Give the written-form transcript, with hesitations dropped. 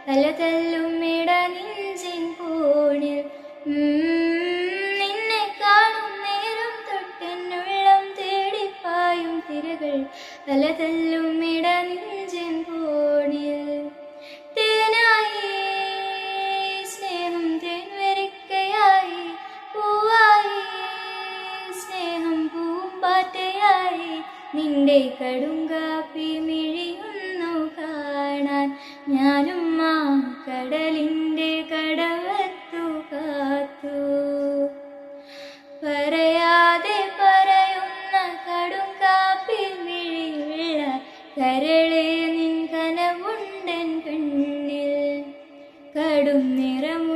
തലതല്ലും ഇടനെഞ്ചിൻ കോണിൽ. നിന്നെ കാണും നേരം തൊട്ടെന്നുള്ളം തേടിപ്പായും തിരകൾ തലതല്ലും ഇടനെഞ്ചിൻ കോണിൽ. തേനായി സ്നേഹം തേൻവരിക്കയായി, പൂവായി സ്നേഹം പൂമ്പാറ്റയായി, നിന്റെ കടുങ്കാപ്പി മിഴിയുന്നു കാണാൻ. ഞാനും ആ കടലിൻ്റെ കടവത്തു കാത്തു. പറയാതെ പറയുന്ന കടുങ്കാപ്പി മിഴിയുള്ള കരളെ നിൻ കനവുണ്ടൻ കണ്ണിൽ. കടും നിറമു